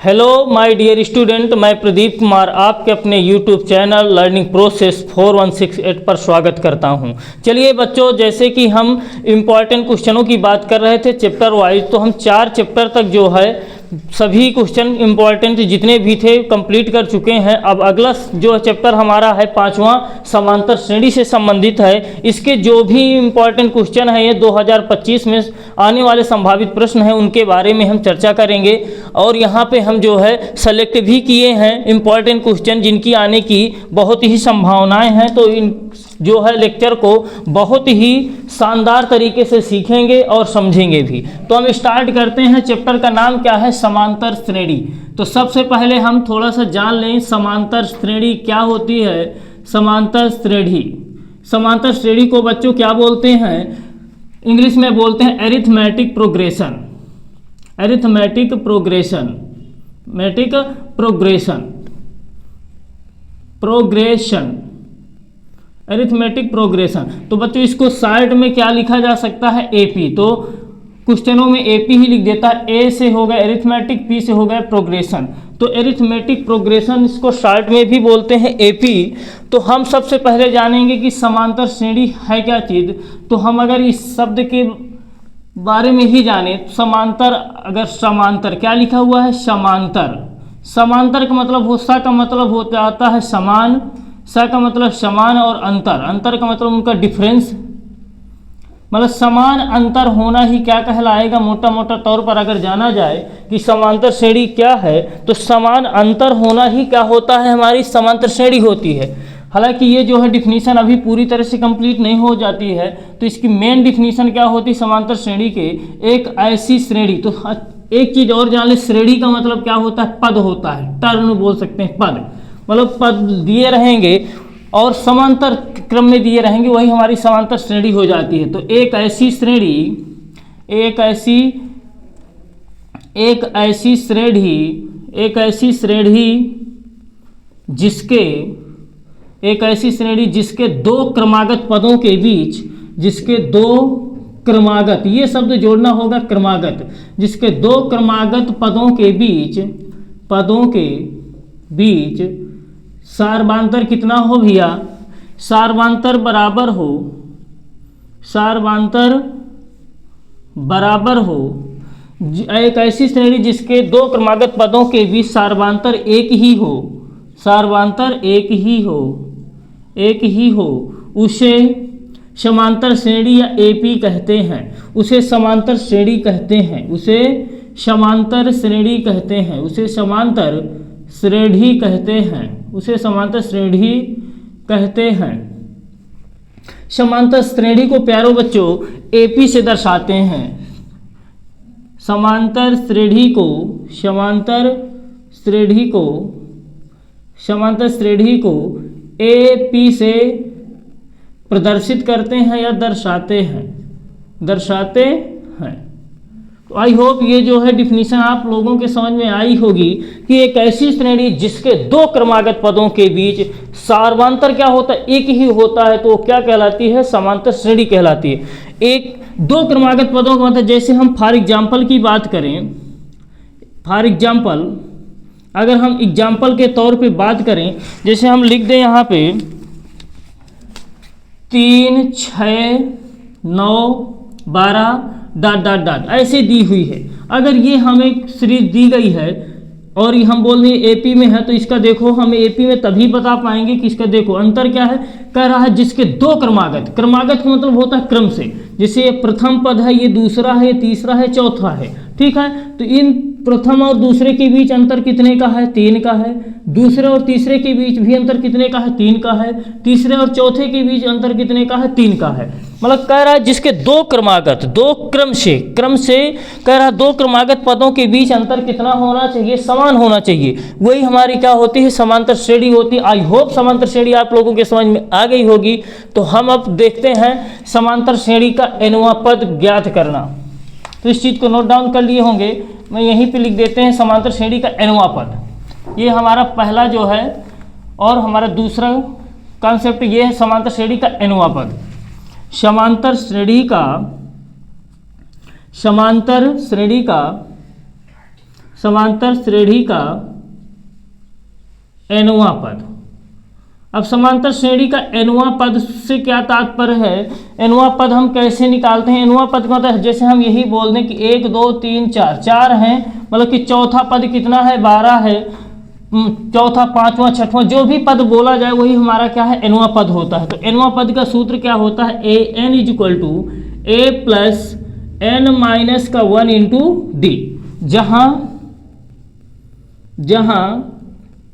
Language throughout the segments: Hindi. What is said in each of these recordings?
हेलो माय डियर स्टूडेंट, मैं प्रदीप कुमार आपके अपने यूट्यूब चैनल लर्निंग प्रोसेस 4168 पर स्वागत करता हूं। चलिए बच्चों, जैसे कि हम इम्पॉर्टेंट क्वेश्चनों की बात कर रहे थे चैप्टर वाइज, तो हम 4 चैप्टर तक जो है सभी क्वेश्चन इम्पॉर्टेंट जितने भी थे कंप्लीट कर चुके हैं। अब अगला जो चैप्टर हमारा है 5वां, समांतर श्रेणी से संबंधित है। इसके जो भी इम्पॉर्टेंट क्वेश्चन है ये 2025 में आने वाले संभावित प्रश्न हैं, उनके बारे में हम चर्चा करेंगे। और यहाँ पे हम जो है सेलेक्ट भी किए हैं इम्पॉर्टेंट क्वेश्चन जिनकी आने की बहुत ही संभावनाएं हैं। तो इन जो है लेक्चर को बहुत ही शानदार तरीके से सीखेंगे और समझेंगे भी। तो हम स्टार्ट करते हैं। चैप्टर का नाम क्या है? समांतर श्रेणी। तो सबसे पहले हम थोड़ा सा जान लें समांतर श्रेणी क्या होती है। समांतर श्रेणी को बच्चों क्या बोलते हैं? इंग्लिश में बोलते हैं एरिथमेटिक प्रोग्रेशन। Arithmetic progression. तो बच्चों इसको शॉर्ट में क्या लिखा जा सकता है? एपी। तो क्वेश्चनों में एपी ही लिख देता है। ए से हो गया एरिथमेटिक, पी से हो गया प्रोग्रेशन। तो एरिथमेटिक प्रोग्रेशन इसको शॉर्ट में भी बोलते हैं एपी। तो हम सबसे पहले जानेंगे कि समांतर श्रेणी है क्या चीज़। तो हम अगर इस शब्द के बारे में ही जाने, समांतर, अगर समांतर क्या लिखा हुआ है? समांतर का मतलब सा का मतलब हो जाता है समान, सा का मतलब समान, और अंतर का मतलब उनका डिफरेंस, मतलब समान अंतर होना ही क्या कहलाएगा? मोटा मोटा तौर पर अगर जाना जाए कि समांतर श्रेणी क्या है, तो समान अंतर होना ही क्या होता है? हमारी समांतर श्रेणी होती है। हालांकि ये जो है डिफिनीशन अभी पूरी तरह से कंप्लीट नहीं हो जाती है। तो इसकी मेन डिफिनीशन क्या होती है समांतर श्रेणी के? एक ऐसी श्रेणी। तो एक चीज़ और जान ले, श्रेणी का मतलब क्या होता है? पद होता है, टर्न बोल सकते हैं, पद। मतलब पद दिए रहेंगे और समांतर क्रम में दिए रहेंगे, वही हमारी समांतर श्रेणी हो जाती है। तो एक ऐसी जिसके दो क्रमागत पदों के बीच, ये शब्द जोड़ना होगा, क्रमागत, जिसके दो क्रमागत पदों के बीच सार्वंतर कितना हो भैया? सार्वंतर बराबर हो। एक ऐसी श्रेणी जिसके दो क्रमागत पदों के बीच सार्वंतर एक ही हो, उसे समांतर श्रेणी या एपी कहते हैं। उसे समांतर श्रेणी कहते हैं। समांतर श्रेणी को प्यारों बच्चों एपी से दर्शाते हैं। समांतर श्रेणी को एपी से प्रदर्शित करते हैं या दर्शाते हैं। तो आई होप ये जो है डिफिनीशन आप लोगों के समझ में आई होगी कि एक ऐसी श्रेणी जिसके दो क्रमागत पदों के बीच सार्वंतर क्या होता है? एक ही होता है, तो क्या कहलाती है? समांतर श्रेणी कहलाती है। एक दो क्रमागत पदों का मतलब, जैसे हम फॉर एग्जाम्पल की बात करें, अगर हम एग्जाम्पल के तौर पे बात करें, जैसे हम लिख दें यहाँ पे 3, 6, 9, 12 ऐसे दी हुई है। अगर ये हमें सीरीज दी गई है और ये हम बोल रहे हैं एपी में है, तो इसका देखो हम एपी में तभी बता पाएंगे कि इसका देखो अंतर क्या है। कह रहा है जिसके दो क्रमागत का मतलब होता है क्रम से। जैसे ये प्रथम पद है, ये दूसरा है, तीसरा है, चौथा है, ठीक है। तो इन प्रथम और दूसरे के बीच अंतर कितने का है? 3 का है। दूसरे और तीसरे के बीच भी अंतर कितने का है? 3 का है। तीसरे और चौथे के बीच अंतर कितने का है? 3 का है। मतलब कह रहा है जिसके दो क्रम से कह रहा है दो क्रमागत पदों के बीच अंतर कितना होना चाहिए? समान होना चाहिए। वही हमारी क्या होती है? समांतर श्रेणी होती है। आई होप समांतर श्रेणी आप लोगों के समझ में आ गई होगी। तो हम अब देखते हैं समांतर श्रेणी का nवां पद ज्ञात करना। तो इस चीज़ को नोट डाउन कर लिए होंगे, मैं यहीं पे लिख देते हैं समांतर श्रेणी का nवां पद। ये हमारा पहला जो है, और हमारा दूसरा कॉन्सेप्ट ये है समांतर श्रेणी का nवां पद। समांतर श्रेणी का समांतर श्रेणी का nवां पद। अब समांतर श्रेणी का nवां पद से क्या तात्पर्य है? nवां पद हम कैसे निकालते हैं? nवां पद का मतलब जैसे हम यही बोल दें कि 1 2 3 4 4 हैं, मतलब कि चौथा पद कितना है? 12 है। चौथा, पांचवा, छठवां जो भी पद बोला जाए वही हमारा क्या है? nवां पद होता है। तो nवां पद का सूत्र क्या होता है? an equal to a plus n minus का 1 इंटू डी, जहां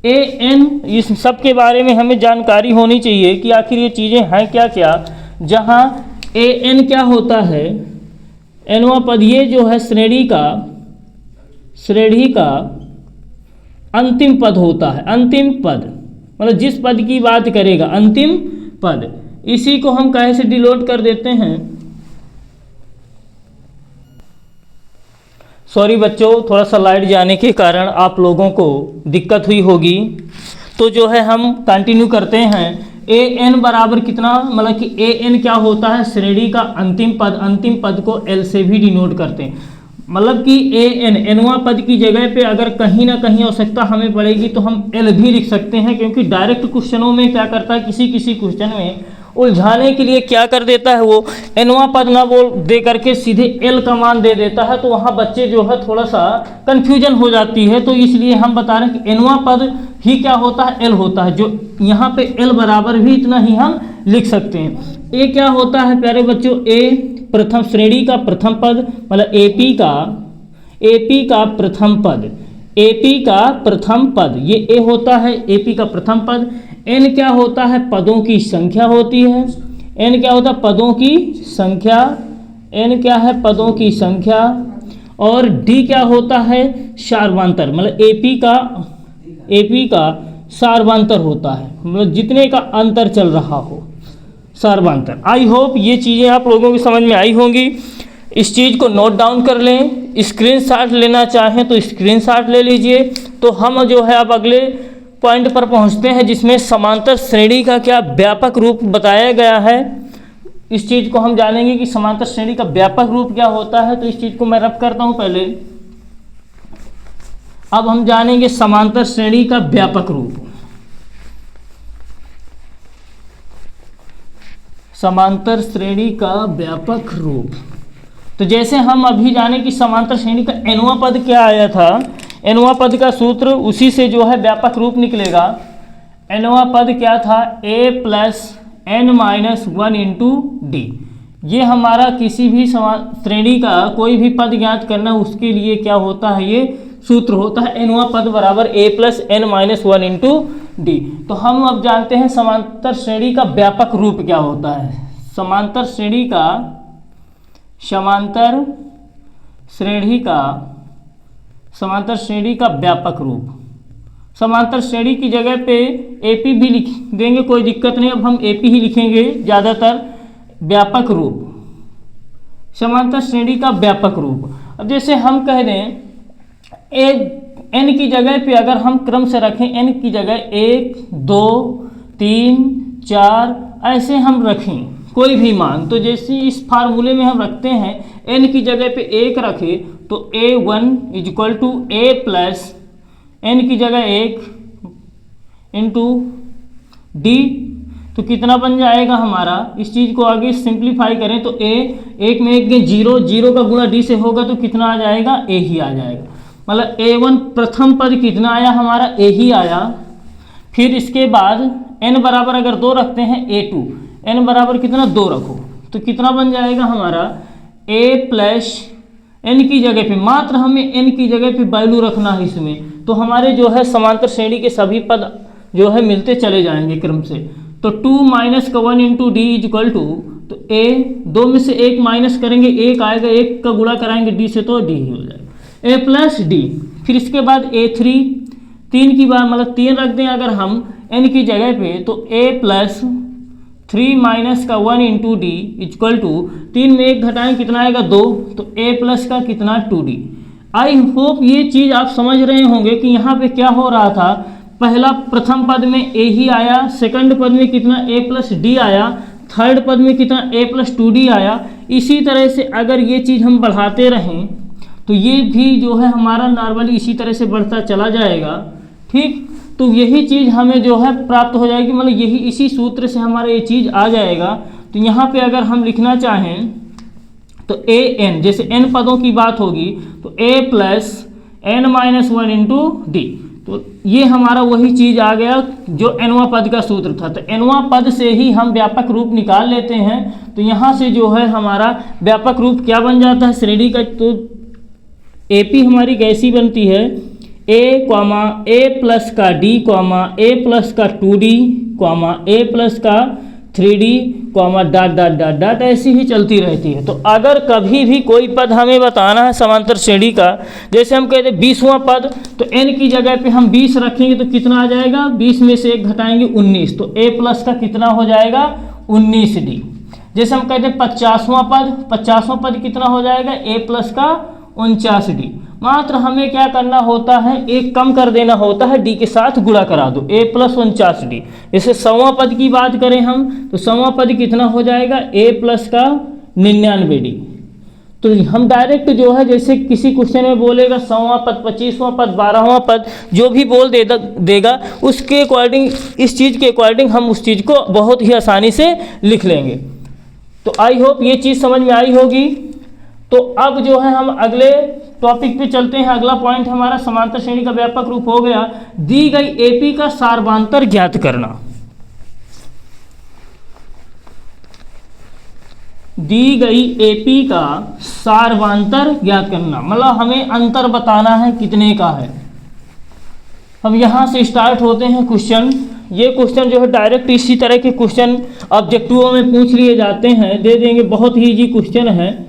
ए एन, इस सब के बारे में हमें जानकारी होनी चाहिए कि आखिर ये चीज़ें हैं क्या क्या। जहां ए एन क्या होता है? nवां पद, ये जो है श्रेणी का अंतिम पद होता है। अंतिम पद मतलब जिस पद की बात करेगा, अंतिम पद, इसी को हम कैसे डिनोट कर देते हैं? सॉरी बच्चों, थोड़ा सा लाइट जाने के कारण आप लोगों को दिक्कत हुई होगी, तो जो है हम कंटिन्यू करते हैं। ए एन बराबर कितना, मतलब कि ए एन क्या होता है? श्रेणी का अंतिम पद। अंतिम पद को एल से भी डिनोट करते हैं, मतलब कि ए एन, एनवां पद की जगह पे अगर कहीं ना कहीं आवश्यकता हमें पड़ेगी तो हम एल भी लिख सकते हैं, क्योंकि डायरेक्ट क्वेश्चनों में क्या करता है, किसी किसी क्वेश्चन में उलझाने के लिए क्या कर देता है, वो एनवां पद ना बोल दे करके सीधे एल का मान दे देता है, तो वहाँ बच्चे जो है थोड़ा सा कन्फ्यूजन हो जाती है। तो इसलिए हम बता रहे हैं कि एनवां पद ही क्या होता है? एल होता है। जो यहाँ पे एल बराबर भी इतना ही हम लिख सकते हैं। ए क्या होता है प्यारे बच्चों? ए प्रथम श्रेणी का प्रथम पद, मतलब एपी का प्रथम पद, एपी का प्रथम पद, ये ए होता है एपी का प्रथम पद। एन क्या होता है? पदों की संख्या होती है। एन क्या होता है? पदों की संख्या। एन क्या है? पदों की संख्या। और डी क्या होता है? सार्वंतर, मतलब एपी का सार्वंतर होता है, मतलब जितने का अंतर चल रहा हो, सार्वंतर। आई होप ये चीज़ें आप लोगों की समझ में आई होंगी। इस चीज़ को नोट डाउन कर लें, स्क्रीनशॉट लेना चाहें तो स्क्रीनशॉट ले लीजिए। तो हम जो है अब अगले पॉइंट पर पहुंचते हैं, जिसमें समांतर श्रेणी का क्या व्यापक रूप बताया गया है। इस चीज़ को हम जानेंगे कि समांतर श्रेणी का व्यापक रूप क्या होता है। तो इस चीज़ को मैं रब करता हूं पहले। अब हम जानेंगे समांतर श्रेणी का व्यापक रूप। समांतर श्रेणी का व्यापक रूप, तो जैसे हम अभी जाने कि समांतर श्रेणी का एनवां पद क्या आया था, एनवां पद का सूत्र उसी से जो है व्यापक रूप निकलेगा। एनवां पद क्या था? A plus N minus 1 into D. ये हमारा किसी भी श्रेणी का कोई भी पद ज्ञात करना, उसके लिए क्या होता है? ये सूत्र होता है एनवां पद बराबर A plus N minus 1 into D. तो हम अब जानते हैं समांतर श्रेणी का व्यापक रूप क्या होता है। समांतर श्रेणी का व्यापक रूप, समांतर श्रेणी की जगह पे एपी भी लिख देंगे, कोई दिक्कत नहीं। अब हम एपी ही लिखेंगे ज़्यादातर। व्यापक रूप, समांतर श्रेणी का व्यापक रूप। अब जैसे हम कह दें एन की जगह पे अगर हम क्रम से रखें, एन की जगह 1 2 3 4 ऐसे हम रखें कोई भी मान, तो जैसे इस फार्मूले में हम रखते हैं एन की जगह पे 1 रखें तो a1 equal to A plus N की जगह 1 इंटू डी, तो कितना बन जाएगा हमारा? इस चीज़ को आगे सिंप्लीफाई करें तो एक में 1 0, 0 का गुणा डी से होगा तो कितना आ जाएगा? ए ही आ जाएगा। मतलब a1 प्रथम पद कितना आया हमारा? ए ही आया। फिर इसके बाद n बराबर अगर 2 रखते हैं a2, n बराबर कितना? 2 रखो तो कितना बन जाएगा हमारा? a प्लस n की जगह पे, मात्र हमें n की जगह पे वैल्यू रखना है इसमें, तो हमारे जो है समांतर श्रेणी के सभी पद जो है मिलते चले जाएंगे क्रम से। तो 2 माइनस का 1 इंटू डी इक्वल टू, तो a 2 में से 1 माइनस करेंगे 1 आएगा, 1 का गुणा कराएंगे d से तो d ही हो जाएगा, a प्लस डी। फिर इसके बाद a3, 3 की बार मतलब 3 रख दें अगर हम n की जगह पे, तो a प्लस 3 माइनस का 1 इंटू डी इक्वल टू, 3 में 1 घटाएं कितना आएगा? 2, तो a प्लस का कितना? 2d। आई होप ये चीज़ आप समझ रहे होंगे कि यहाँ पे क्या हो रहा था। पहला प्रथम पद में a ही आया, सेकंड पद में कितना? a प्लस डी आया, थर्ड पद में कितना? a प्लस 2d आया। इसी तरह से अगर ये चीज़ हम बढ़ाते रहें तो ये भी जो है हमारा नॉर्मली इसी तरह से बढ़ता चला जाएगा। ठीक, तो यही चीज़ हमें जो है प्राप्त हो जाएगी, मतलब यही इसी सूत्र से हमारा ये चीज़ आ जाएगा। तो यहाँ पे अगर हम लिखना चाहें तो ए एन, जैसे एन पदों की बात होगी तो A plus N minus one into D, तो ये हमारा वही चीज़ आ गया जो एनवां पद का सूत्र था। तो एनवां पद से ही हम व्यापक रूप निकाल लेते हैं। तो यहाँ से जो है हमारा व्यापक रूप क्या बन जाता है श्रेणी का, तो एपी हमारी कैसी बनती है, ए कॉमा ए प्लस का डी कॉमा ए प्लस का 2d कॉमा ए प्लस का 3d comma dot dot dot dot, ऐसी ही चलती रहती है। तो अगर कभी भी कोई पद हमें बताना है समांतर श्रेणी का, जैसे हम कहते हैं 20वां पद, तो n की जगह पे हम 20 रखेंगे तो कितना आ जाएगा, 20 में से 1 घटाएंगे 19, तो a प्लस का कितना हो जाएगा 19d। जैसे हम कहते हैं 50वां पद, 50वां पद कितना हो जाएगा a प्लस का 49d। मात्र हमें क्या करना होता है, एक कम कर देना होता है, डी के साथ गुणा करा दो, a प्लस 49d। जैसे 100वां पद की बात करें हम, तो 100वां पद कितना हो जाएगा a प्लस का 99d। तो हम डायरेक्ट जो है जैसे किसी क्वेश्चन में बोलेगा 100वां पद, 25वां पद, 12वां पद, जो भी बोल देगा उसके अकॉर्डिंग, इस चीज़ के अकॉर्डिंग हम उस चीज़ को बहुत ही आसानी से लिख लेंगे। तो आई होप ये चीज़ समझ में आई होगी। तो अब जो है हम अगले टॉपिक पे चलते हैं। अगला पॉइंट हमारा समांतर श्रेणी का व्यापक रूप हो गया, दी गई एपी का सार्वधान्तर ज्ञात करना। दी गई एपी का सार्वधान्तर ज्ञात करना, मतलब हमें अंतर बताना है कितने का है। हम यहाँ से स्टार्ट होते हैं क्वेश्चन। ये क्वेश्चन जो है डायरेक्ट इसी तरह के क्वेश्चन ऑब्जेक्टिवों में पूछ लिए जाते हैं, दे देंगे, बहुत ही इजी क्वेश्चन है,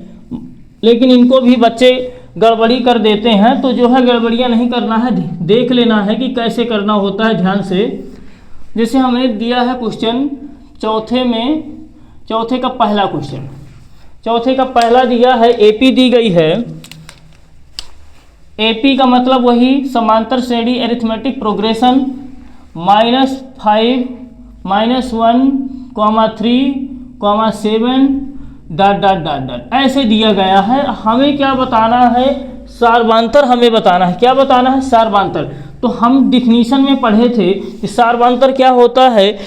लेकिन इनको भी बच्चे गड़बड़ी कर देते हैं। तो जो है गड़बड़ियाँ नहीं करना है, देख लेना है कि कैसे करना होता है ध्यान से। जैसे हमें दिया है क्वेश्चन चौथे का पहला क्वेश्चन, चौथे का पहला दिया है, एपी दी गई है। एपी का मतलब वही समांतर श्रेणी arithmetic progression -5 -1 3 7 dot dot dot dot ऐसे दिया गया है। हमें क्या बताना है, सार्वधान्तर हमें बताना है। क्या बताना है, सार्वधान्तर। तो हम डिफिनीशन में पढ़े थे कि सार्वधान्तर क्या होता है,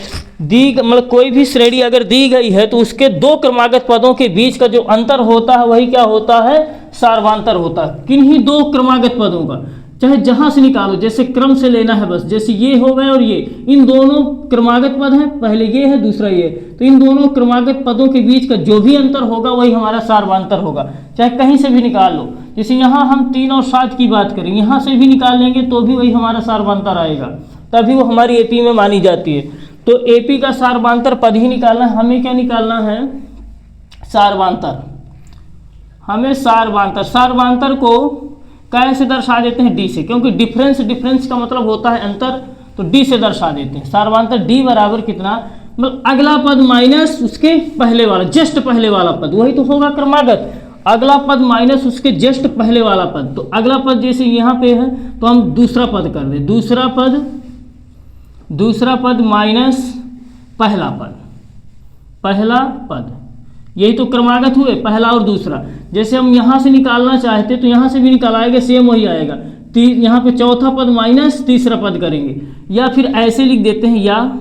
मतलब कोई भी श्रेणी अगर दी गई है तो उसके दो क्रमागत पदों के बीच का जो अंतर होता है वही क्या होता है, सार्वधान्तर होता है। किन्हीं दो क्रमागत पदों का, चाहे जहां से निकालो, जैसे क्रम से लेना है बस, जैसे ये हो गए और ये, इन दोनों क्रमागत पद हैं, पहले ये है दूसरा ये, तो इन दोनों क्रमागत पदों के बीच का जो भी अंतर होगा वही हमारा सार्वधान्तर होगा। चाहे कहीं से भी निकाल लो, जैसे यहाँ हम 3 और 7 की बात करें, यहाँ से भी निकाल लेंगे तो भी वही हमारा सार्वधान्तर आएगा, तभी वो हमारी एपी में मानी जाती है। तो एपी का सार्वधान्तर पद ही निकालना है। हमें क्या निकालना है, सार्वधान्तर। हमें सार्वधान्तर को कैसे दर्शा देते हैं, डी से, क्योंकि डिफरेंस का मतलब होता है अंतर, तो डी से दर्शा देते हैं। सार्वधान्तर डी बराबर कितना, मतलब अगला पद माइनस उसके पहले वाला, जस्ट पहले वाला पद, वही तो होगा क्रमागत। अगला पद माइनस उसके जस्ट पहले वाला पद, तो अगला पद जैसे यहाँ पे है तो हम दूसरा पद कर दें, दूसरा पद माइनस पहला पद, यही तो क्रमागत हुए, पहला और दूसरा। जैसे हम यहाँ से निकालना चाहते तो यहाँ से भी निकालाएंगे, सेम वही आएगा। यहाँ पे चौथा पद माइनस तीसरा पद करेंगे, या फिर ऐसे लिख देते हैं, या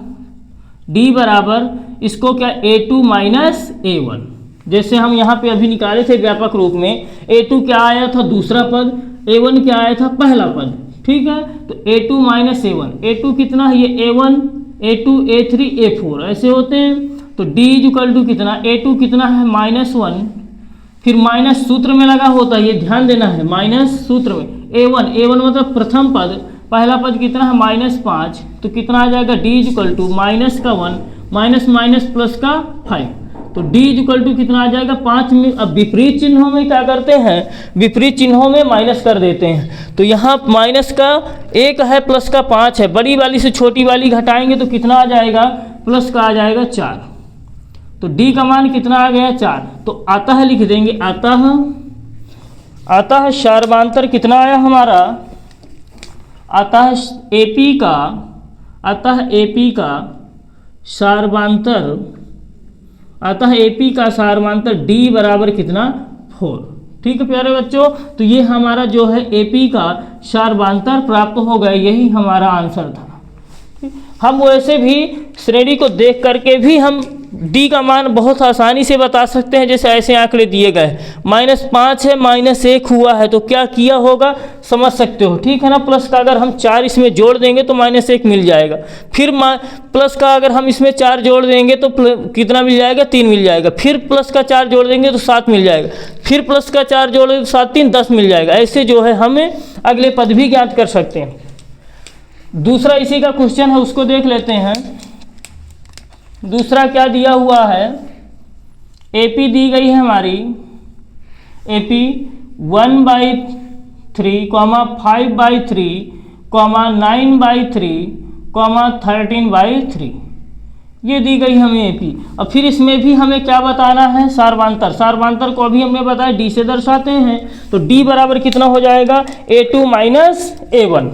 डी बराबर इसको क्या, a2 माइनस a1। जैसे हम यहाँ पे अभी निकाले थे व्यापक रूप में, a2 क्या आया था, दूसरा पद, a1 क्या आया था, पहला पद। ठीक है, तो a2 माइनस a1, a2 कितना है, ये a1, a2, a3, a4 ऐसे होते हैं। तो d इक्वल टू कितना, a2 कितना है, -1, फिर माइनस सूत्र में लगा होता है, ये ध्यान देना है, माइनस सूत्र में a1 मतलब प्रथम पद, पहला पद कितना है, -5, तो कितना आ जाएगा, d equal to -1 minus plus का 5, तो d इक्वल टू कितना आ जाएगा, 5 में। अब विपरीत चिन्हों में क्या करते हैं, विपरीत चिन्हों में माइनस कर देते हैं। तो यहाँ माइनस का 1 है, प्लस का 5 है, बड़ी वाली से छोटी वाली घटाएंगे तो कितना आ जाएगा, प्लस का आ जाएगा 4, तो d का मान कितना आ गया, 4। तो आता है लिख देंगे, आता है सार्वधान्तर कितना आया हमारा, आता है एपी का सार्वधान्तर, आता है एपी का सार्वधान्तर d बराबर कितना, 4। ठीक है प्यारे बच्चों, तो ये हमारा जो है एपी का सार्वधातुक प्राप्त हो गया, यही हमारा आंसर था। हम वैसे भी श्रेणी को देख करके भी हम डी का मान बहुत आसानी से बता सकते हैं। जैसे ऐसे आंकड़े दिए गए, -5 है, -1 हुआ है, तो क्या किया होगा समझ सकते हो, ठीक है ना। प्लस का अगर हम 4 इसमें जोड़ देंगे तो -1 मिल जाएगा। फिर प्लस का अगर हम इसमें 4 जोड़ देंगे तो कितना मिल जाएगा, 3 मिल जाएगा। फिर प्लस का 4 जोड़ देंगे तो 7 मिल जाएगा। फिर प्लस का 4 जोड़ देंगे तो 7 3 10 मिल जाएगा। ऐसे जो है हमें अगले पद भी ज्ञात कर सकते हैं। दूसरा इसी का क्वेश्चन है, उसको देख लेते हैं। दूसरा क्या दिया हुआ है, एपी दी गई है हमारी, एपी 1/3, 5/3, 9/3, 13/3, ये दी गई हमें एपी। अब फिर इसमें भी हमें क्या बताना है, सार्वधातुक। सार्वधातुक को अभी हमने बताया डी से दर्शाते हैं, तो डी बराबर कितना हो जाएगा, A2 - A1।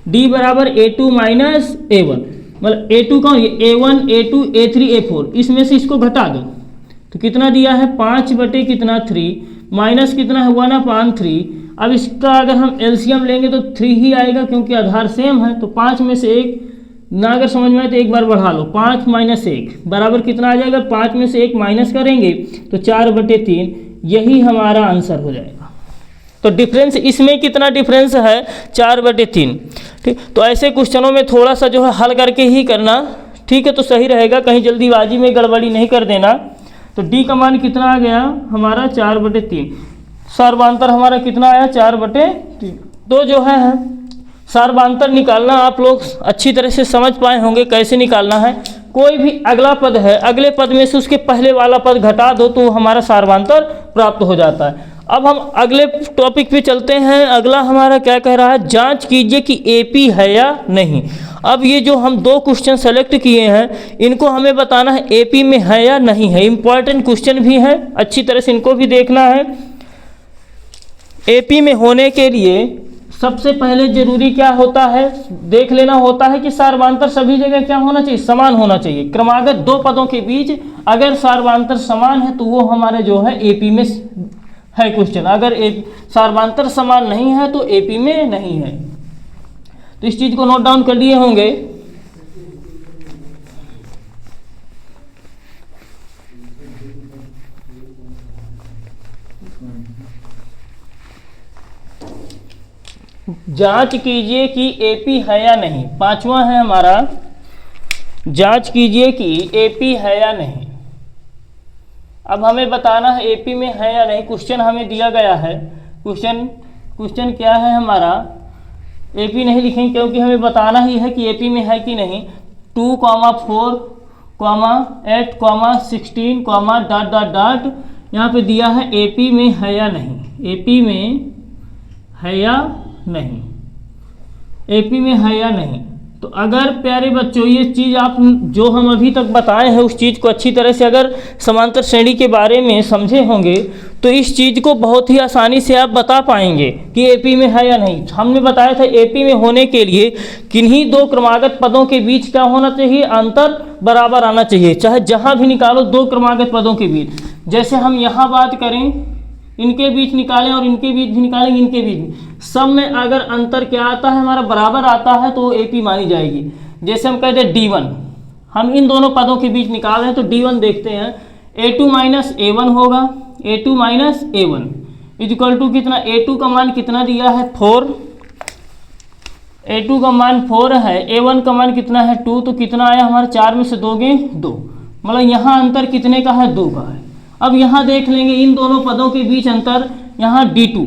डी बराबर A2 - A1, मतलब A2 कौन, ये A1 A2 A3 A4, इसमें से इसको घटा दो तो कितना दिया है, 5/3, माइनस कितना है 1/3। अब इसका अगर हम एलसीएम लेंगे तो 3 ही आएगा, क्योंकि आधार सेम है। तो 5 में से 1 ना अगर समझ में आए तो एक बार बढ़ा लो, 5 - 1 बराबर कितना आ जाएगा, 5 में से 1 माइनस करेंगे तो 4/3, यही हमारा आंसर हो जाएगा। तो डिफरेंस इसमें कितना डिफरेंस है, 4/3। ठीक, तो ऐसे क्वेश्चनों में थोड़ा सा जो है हल करके ही करना, ठीक है, तो सही रहेगा, कहीं जल्दीबाजी में गड़बड़ी नहीं कर देना। तो डी का मान कितना आ गया हमारा, 4/3। सार्वधातुक हमारा कितना आया, 4/3। तो जो है सार्वधातुक निकालना आप लोग अच्छी तरह से समझ पाए होंगे कैसे निकालना है। कोई भी अगला पद है, अगले पद में से उसके पहले वाला पद घटा दो तो हमारा सार्वधातुक प्राप्त हो जाता है। अब हम अगले टॉपिक पे चलते हैं। अगला हमारा क्या कह रहा है, जांच कीजिए कि एपी है या नहीं। अब ये जो हम 2 क्वेश्चन सेलेक्ट किए हैं, इनको हमें बताना है एपी में है या नहीं है। इंपॉर्टेंट क्वेश्चन भी है, अच्छी तरह से इनको भी देखना है। एपी में होने के लिए सबसे पहले जरूरी क्या होता है, देख लेना होता है कि सार्वधातुक सभी जगह क्या होना चाहिए, समान होना चाहिए। क्रमागत 2 पदों के बीच अगर सार्वधातुक समान है तो वो हमारे जो है एपी में है क्वेश्चन। अगर सार्वधातुक समान नहीं है तो एपी में नहीं है। तो इस चीज को नोट डाउन कर लिए होंगे। जांच कीजिए कि एपी है या नहीं। 5वां है हमारा, जांच कीजिए कि एपी है या नहीं। अब हमें बताना है एपी में है या नहीं। क्वेश्चन हमें दिया गया है, क्वेश्चन क्या है हमारा, एपी नहीं लिखेंगे क्योंकि हमें बताना ही है कि एपी में है कि नहीं। 2, 4, 8, 16, ... यहाँ पे दिया है एपी में है या नहीं, एपी में है या नहीं, एपी में है या नहीं। तो अगर प्यारे बच्चों ये चीज़ आप जो हम अभी तक बताए हैं उस चीज़ को अच्छी तरह से अगर समांतर श्रेणी के बारे में समझे होंगे तो इस चीज़ को बहुत ही आसानी से आप बता पाएंगे कि एपी में है या नहीं। हमने बताया था एपी में होने के लिए किन्हीं 2 क्रमागत पदों के बीच क्या होना चाहिए, अंतर बराबर आना चाहिए। चाहे जहाँ भी निकालो 2 क्रमागत पदों के बीच, जैसे हम यहाँ बात करें इनके बीच निकालें और इनके बीच भी निकालेंगे, इनके बीच सब में अगर अंतर क्या आता है हमारा बराबर आता है तो एपी मानी जाएगी। जैसे हम कहते हैं D1, हम इन दोनों पदों के बीच निकाल रहे हैं तो D1 देखते हैं, A2 - A1 होगा, A2 - A1 इक्वल टू कितना, A2 का मान कितना दिया है 4, A2 का मान 4 है, A1 का मान कितना है 2, तो कितना आया हमारा 4 में से 2 गए 2, मतलब यहाँ अंतर कितने का है 2 का है। अब यहाँ देख लेंगे इन दोनों पदों के बीच अंतर, यहाँ D2,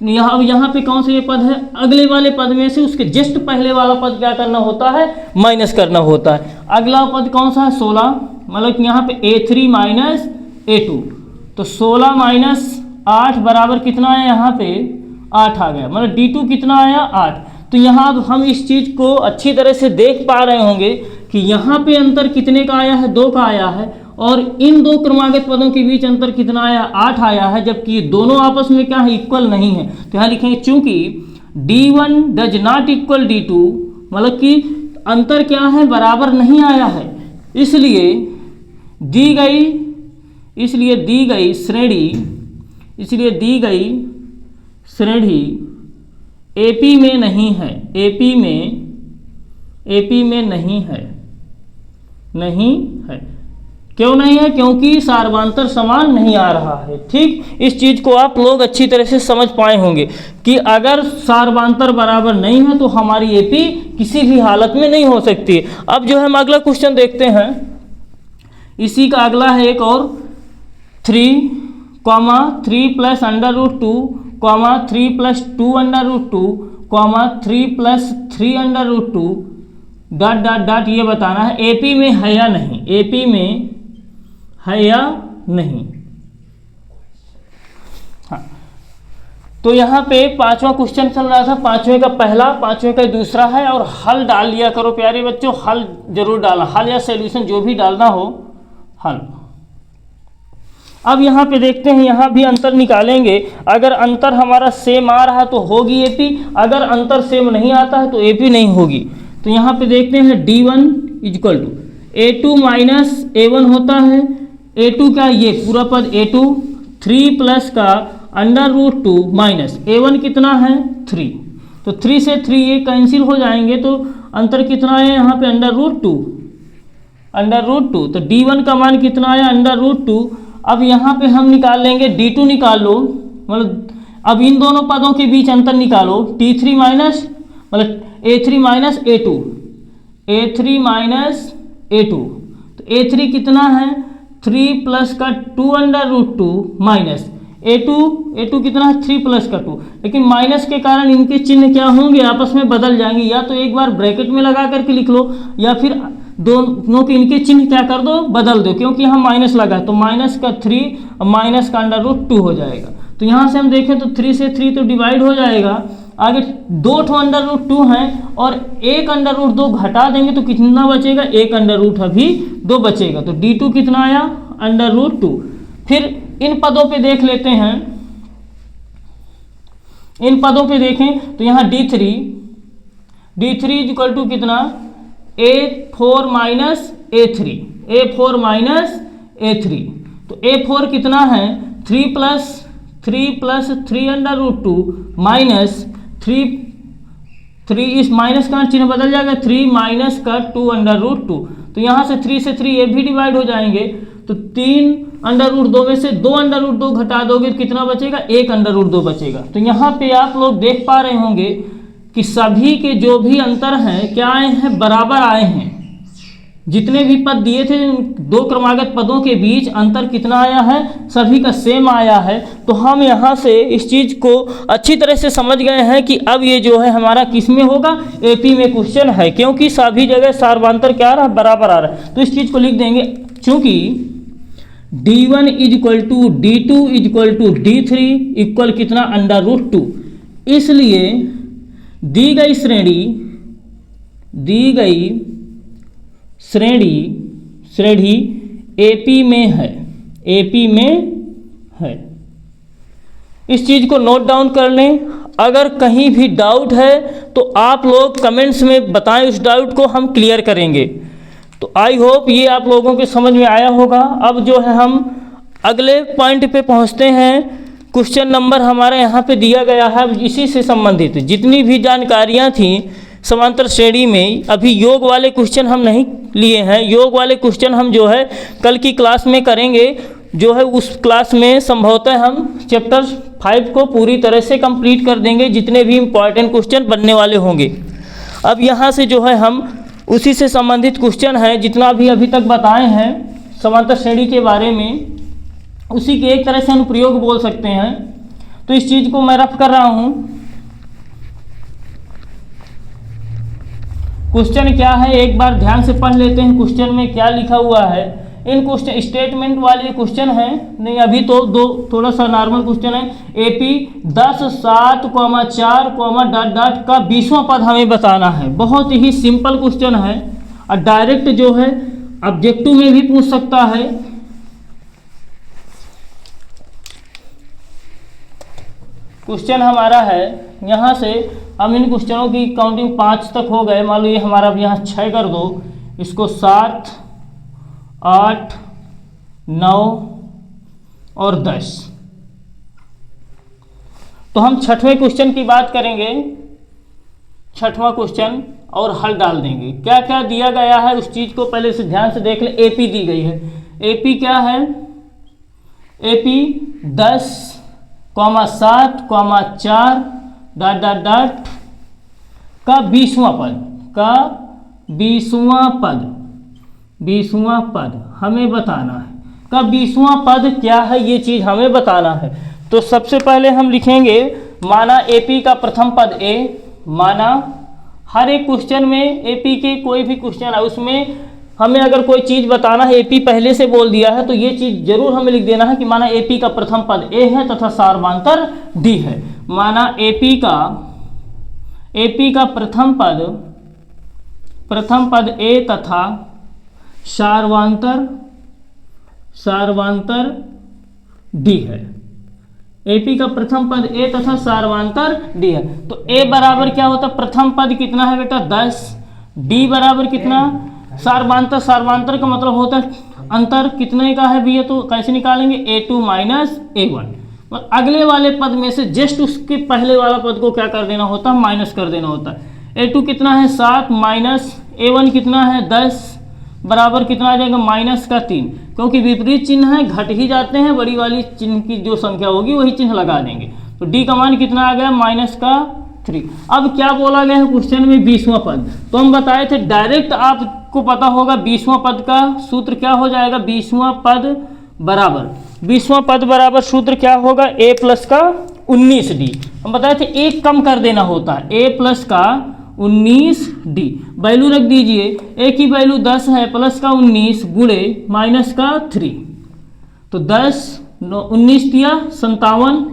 यहाँ पे कौन सा ये पद है, अगले वाले पद में से उसके जस्ट पहले वाला पद क्या करना होता है, माइनस करना होता है। अगला पद कौन सा है 16, मतलब यहाँ पे A3 - A2, तो 16 - 8 बराबर कितना आया, यहाँ पे 8 आ गया, मतलब D2 कितना आया 8। तो यहाँ अब हम इस चीज़ को अच्छी तरह से देख पा रहे होंगे कि यहाँ पे अंतर कितने का आया है, 2 का आया है, और इन 2 क्रमागत पदों के बीच अंतर कितना आया, 8 आया है, जबकि ये दोनों आपस में क्या है, इक्वल नहीं है। तो यहाँ लिखेंगे चूंकि D1 does not equal D2, मतलब कि अंतर क्या है, बराबर नहीं आया है, इसलिए दी गई श्रेणी इसलिए दी गई श्रेणी एपी में नहीं है, एपी में नहीं है, नहीं है। क्यों नहीं है? क्योंकि सार्वंतर समान नहीं आ रहा है। ठीक, इस चीज को आप लोग अच्छी तरह से समझ पाए होंगे कि अगर सार्वंतर बराबर नहीं है तो हमारी एपी किसी भी हालत में नहीं हो सकती। अब जो है हम अगला क्वेश्चन देखते हैं, इसी का अगला है एक और 3, 3 plus √2, 3 plus 2 √2, 3 plus 3 √2 dot dot dot, ये बताना है एपी में है या नहीं, एपी में है या नहीं। हाँ, तो यहाँ पे 5वां क्वेश्चन चल रहा था, 5वें का पहला, 5वें का दूसरा है, और हल डाल लिया करो प्यारे बच्चों, हल जरूर डालना, हल या सॉल्यूशन जो भी डालना हो, हल। अब यहाँ पे देखते हैं, यहाँ भी अंतर निकालेंगे। अगर अंतर हमारा सेम आ रहा तो होगी एपी, अगर अंतर सेम नहीं आता है तो एपी नहीं होगी। तो यहाँ पे देखते हैं D1 equal to A2 minus A1 होता है। A2 का ये पूरा पद A2, 3 प्लस का √2 माइनस A1 कितना है 3, तो 3 से 3 ये कैंसिल हो जाएंगे, तो अंतर कितना है यहाँ पे √2, तो D1 का मान कितना आया √2। अब यहाँ पे हम निकाल लेंगे D2 निकाल लो, मतलब अब इन दोनों पदों के बीच अंतर निकालो, T3 माइनस मतलब A3 minus A2, A3 minus A2, तो A3 कितना है 3 प्लस का 2 √2 माइनस A2 कितना है 3 प्लस का 2, लेकिन माइनस के कारण इनके चिन्ह क्या होंगे, आपस में बदल जाएंगे। या तो एक बार ब्रैकेट में लगा करके लिख लो, या फिर दोनों के इनके चिन्ह क्या कर दो, बदल दो, क्योंकि यहाँ माइनस लगा तो माइनस का 3 और माइनस का √2 हो जाएगा। तो यहाँ से हम देखें तो 3 से 3 तो डिवाइड हो जाएगा, आगे 2 √2 हैं और 1 √2 घटा देंगे तो कितना बचेगा, 1 अभी 2 बचेगा। तो D2 कितना आया √2। फिर इन पदों पे देख लेते हैं, इन पदों पे देखें तो यहाँ D3 इक्वल टू कितना A4 minus A3, A4 minus A3, तो A4 कितना है 3 प्लस 3 √2 माइनस 3 इस माइनस का चिन्ह बदल जाएगा, 3 माइनस का 2 √2, तो यहाँ से 3 से 3 ये भी डिवाइड हो जाएंगे, तो 3 √2 में से 2 √2 घटा दोगे तो कितना बचेगा, 1 √2 बचेगा। तो यहाँ पे आप लोग देख पा रहे होंगे कि सभी के जो भी अंतर हैं क्या आए हैं, बराबर आए हैं। जितने भी पद दिए थे दो क्रमागत पदों के बीच अंतर कितना आया है, सभी का सेम आया है। तो हम यहाँ से इस चीज़ को अच्छी तरह से समझ गए हैं कि अब ये जो है हमारा किस में होगा, एपी में क्वेश्चन है, क्योंकि सभी जगह सार्वंतर क्या आ रहा है, बराबर आ रहा है। तो इस चीज़ को लिख देंगे, चूंकि D1 equal to D2 equal to D3 equal कितना √2, इसलिए दी गई श्रेणी एपी में है, एपी में है। इस चीज़ को नोट डाउन कर लें। अगर कहीं भी डाउट है तो आप लोग कमेंट्स में बताएं, उस डाउट को हम क्लियर करेंगे। तो आई होप ये आप लोगों के समझ में आया होगा। अब जो है हम अगले पॉइंट पे पहुंचते हैं। क्वेश्चन नंबर हमारे यहाँ पे दिया गया है, इसी से संबंधित जितनी भी जानकारियाँ थी समांतर श्रेणी में। अभी योग वाले क्वेश्चन हम नहीं लिए हैं, योग वाले क्वेश्चन हम जो है कल की क्लास में करेंगे। जो है उस क्लास में संभवतः हम चैप्टर 5 को पूरी तरह से कंप्लीट कर देंगे, जितने भी इम्पॉर्टेंट क्वेश्चन बनने वाले होंगे। अब यहाँ से जो है हम उसी से संबंधित क्वेश्चन है, जितना भी अभी तक बताए हैं समांतर श्रेणी के बारे में, उसी के एक तरह से अनुप्रयोग बोल सकते हैं। तो इस चीज़ को मैं रफ कर रहा हूँ। क्वेश्चन क्या है एक बार ध्यान से पढ़ लेते हैं, क्वेश्चन में क्या लिखा हुआ है। इन क्वेश्चन स्टेटमेंट वाले क्वेश्चन है, नहीं अभी तो दो थोड़ा सा नॉर्मल क्वेश्चन है। एपी 10, 7, 4 डॉट डॉट का 20वां पद हमें बताना है। बहुत ही सिंपल क्वेश्चन है और डायरेक्ट जो है ऑब्जेक्टिव में भी पूछ सकता है। क्वेश्चन हमारा है यहाँ से, हम इन क्वेश्चनों की काउंटिंग 5 तक हो गए। मान लो ये हमारा अब यहाँ 6 कर दो, इसको 7, 8, 9 और 10। तो हम छठवें क्वेश्चन की बात करेंगे, छठवां क्वेश्चन, और हल डाल देंगे। क्या क्या दिया गया है उस चीज़ को पहले से ध्यान से देख ले। एपी दी गई है, एपी क्या है, एपी 10, 7, 4 डॉट डॉट डॉट का 20वां पद, का 20वां पद, 20वां पद हमें बताना है। का 20वां पद क्या है ये चीज़ हमें बताना है। तो सबसे पहले हम लिखेंगे, माना एपी का प्रथम पद ए, माना हर एक क्वेश्चन में एपी के कोई भी क्वेश्चन है उसमें हमें अगर कोई चीज़ बताना है, एपी पहले से बोल दिया है तो ये चीज़ जरूर हमें लिख देना है कि माना एपी का प्रथम पद ए है तथा सार्वधातुक डी है। माना एपी का प्रथम पद ए तथा सार्वधातुक डी है। एपी का प्रथम पद ए तथा सार्वधातुक डी है। तो ए बराबर क्या होता है, प्रथम पद कितना है बेटा 10, डी बराबर कितना, सार्वधातुक का मतलब होता है अंतर कितने का है भैया, तो कैसे निकालेंगे, a2 माइनस a1। और अगले वाले पद में से जस्ट उसके पहले वाला पद को क्या कर देना होता है, माइनस कर देना होता है। a2 कितना है 7 माइनस a1 कितना है 10 बराबर कितना आ जाएगा, -3, क्योंकि विपरीत चिन्ह है, घट ही जाते हैं, बड़ी वाली चिन्ह की जो संख्या होगी वही चिन्ह लगा देंगे। तो डी का मान कितना आ गया, -3। अब क्या बोला गया है क्वेश्चन में 20वां पद, तो हम बताए थे डायरेक्ट आपको पता होगा 20वां पद का सूत्र क्या हो जाएगा, 20वां पद बराबर सूत्र क्या होगा, a प्लस का 19d। हम बताए थे एक कम कर देना होता है, a प्लस का 19d। वैल्यू रख दीजिए, a की वैल्यू 10 है, प्लस का 19 गुणे माइनस का 3, तो 10 19 दिया 57,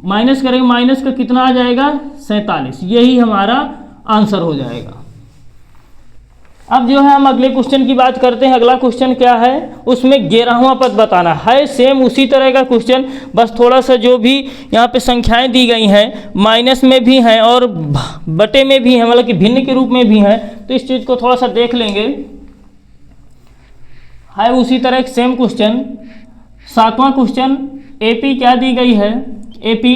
माइनस करेंगे, माइनस का कितना आ जाएगा 47, यही हमारा आंसर हो जाएगा। अब जो है हम अगले क्वेश्चन की बात करते हैं। अगला क्वेश्चन क्या है, उसमें 11वां पद बताना है, सेम उसी तरह का क्वेश्चन, बस थोड़ा सा जो भी यहाँ पे संख्याएं दी गई हैं माइनस में भी हैं और बटे में भी हैं, मतलब कि भिन्न के रूप में भी हैं, तो इस चीज़ को थोड़ा सा देख लेंगे। है उसी तरह एक सेम क्वेश्चन। 7वां क्वेश्चन, एपी क्या दी गई है, एपी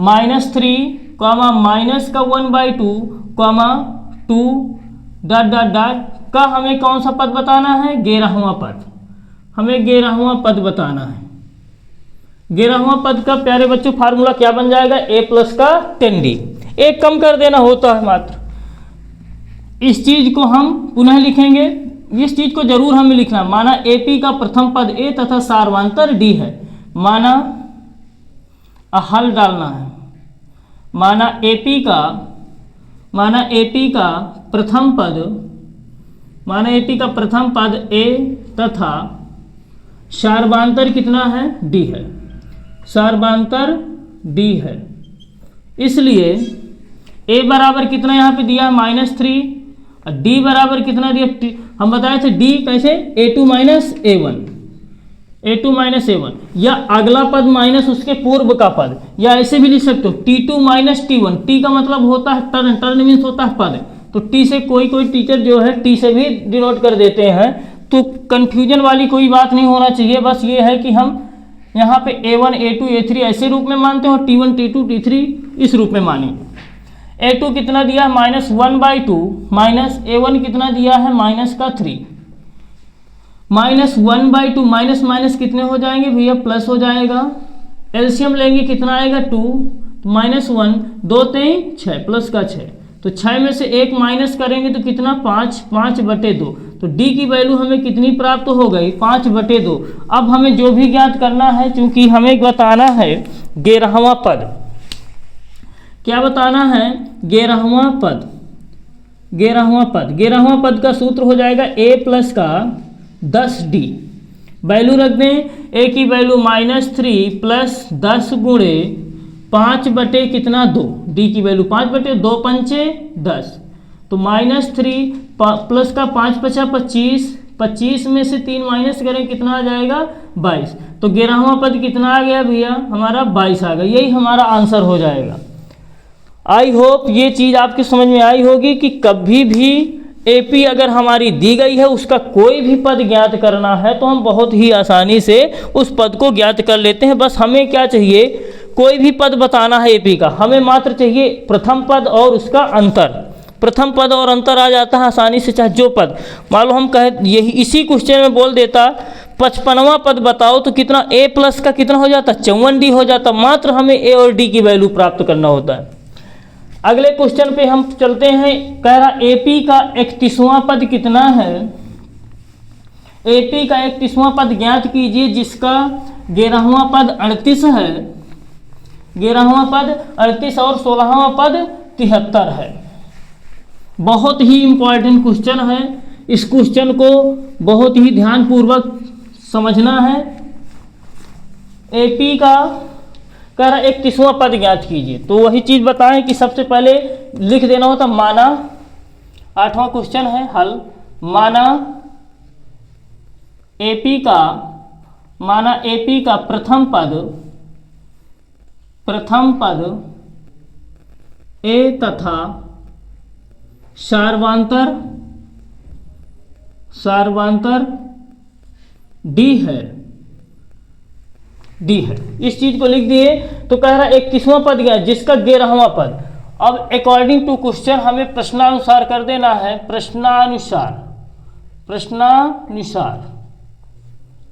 -3, माइनस का 1/2, 2 डॉट डॉट डॉट का हमें कौन सा पद बताना है, 11वां पद, हमें 11वां पद बताना है। 11वां पद का प्यारे बच्चों फार्मूला क्या बन जाएगा, a प्लस का 10d। एक कम कर देना होता है मात्र। इस चीज को हम पुनः लिखेंगे, इस चीज को जरूर हमें लिखना, माना एपी का प्रथम पद a तथा सार्वधातुक d है, माना हल डालना है, माना एपी का प्रथम पद a तथा सार्वधातुक कितना है, d है, सार्वधातुक d है। इसलिए a बराबर कितना यहाँ पे दिया -3 और d बराबर कितना दिया, हम बताए थे d कैसे, a2 माइनस a1, या अगला पद माइनस उसके पूर्व का पद, या ऐसे भी लिख सकते हो t2 माइनस t1। t का मतलब होता है टर्न मीन्स होता है पद, तो t से कोई टीचर जो है t से भी डिनोट कर देते हैं, तो कंफ्यूजन वाली कोई बात नहीं होना चाहिए। बस ये है कि हम यहाँ पे a1 a2 a3 ऐसे रूप में मानते हो, t1 t2 t3 इस रूप में मानेंगे। a2 कितना दिया है -1/2, माइनस a1 कितना दिया है -3, -1/2 माइनस माइनस कितने हो जाएंगे भैया, प्लस हो जाएगा। एलसीएम लेंगे कितना आएगा 2, -1 2 3 6 प्लस का 6, तो 6 में से 1 माइनस करेंगे तो कितना 5/2। तो d की वैल्यू हमें कितनी प्राप्त हो गई, 5/2। अब हमें जो भी ज्ञात करना है, चूंकि हमें बताना है 11वां पद, क्या बताना है 11वां पद का सूत्र हो जाएगा a प्लस का 10d। वैल्यू रख दें, a की वैल्यू -3 प्लस 10 गुणे 5/2, d की वैल्यू 5/2, 5 10, तो -3 प्लस का 5 5 25, 25 में से 3 माइनस करें कितना आ जाएगा 22। तो 11वां पद कितना आ गया भैया, हमारा 22 आ गया, यही हमारा आंसर हो जाएगा। आई होप ये चीज़ आपकी समझ में आई होगी कि कभी भी एपी अगर हमारी दी गई है, उसका कोई भी पद ज्ञात करना है तो हम बहुत ही आसानी से उस पद को ज्ञात कर लेते हैं। बस हमें क्या चाहिए, कोई भी पद बताना है एपी का, हमें मात्र चाहिए प्रथम पद और उसका अंतर। प्रथम पद और अंतर आ जाता है आसानी से, चाहे जो पद मान लो हम कहे यही इसी क्वेश्चन में बोल देता 55वां पद बताओ तो कितना ए प्लस का कितना हो जाता 54D हो जाता। मात्र हमें ए और डी की वैल्यू प्राप्त करना होता है। अगले क्वेश्चन पे हम चलते हैं। कह रहा एपी का 31वां पद कितना है। एपी का 31वां पद ज्ञात कीजिए जिसका 11वां पद 38 है, 11वां पद 38 और 16वां पद 73 है। बहुत ही इंपॉर्टेंट क्वेश्चन है, इस क्वेश्चन को बहुत ही ध्यानपूर्वक समझना है। एपी का कह रहा 31वां पद ज्ञात कीजिए, तो वही चीज बताएं कि सबसे पहले लिख देना होता माना, 8वां क्वेश्चन है हल, माना एपी का प्रथम पद ए तथा सार्वांतर डी है। इस चीज को लिख दिए। तो कह रहा 31वां पद गया जिसका 11वां पद। अब अकॉर्डिंग टू क्वेश्चन हमें प्रश्नानुसार कर देना है,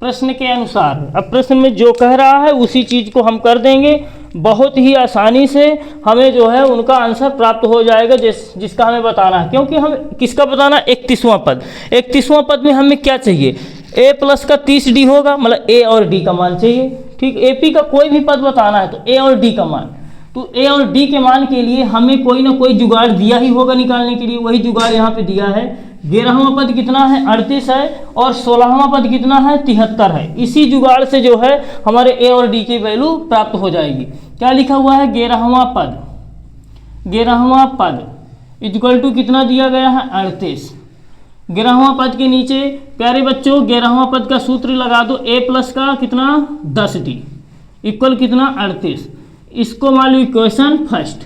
प्रश्न के अनुसार। अब प्रश्न में जो कह रहा है उसी चीज को हम कर देंगे, बहुत ही आसानी से हमें जो है उनका आंसर प्राप्त हो जाएगा जिसका हमें बताना है। क्योंकि हम किसका बताना 31वां पद। 31वां पद में हमें क्या चाहिए, ए प्लस का 30D होगा, मतलब ए और डी का मान चाहिए। ठीक, एपी का कोई भी पद बताना है तो ए और डी का मान, तो ए और डी के मान के लिए हमें कोई ना कोई जुगाड़ दिया ही होगा निकालने के लिए। वही जुगाड़ यहाँ पे दिया है। 11वां पद कितना है 38 है और 16वां पद कितना है 73 है। इसी जुगाड़ से जो है हमारे ए और डी की वैल्यू प्राप्त हो जाएगी। क्या लिखा हुआ है 11वां पद इक्वल टू कितना दिया गया है 38। 11वां पद के नीचे प्यारे बच्चों 11वां पद का सूत्र लगा दो, ए प्लस का कितना 10D इक्वल कितना 38। इसको मान लो इक्वेशन फर्स्ट।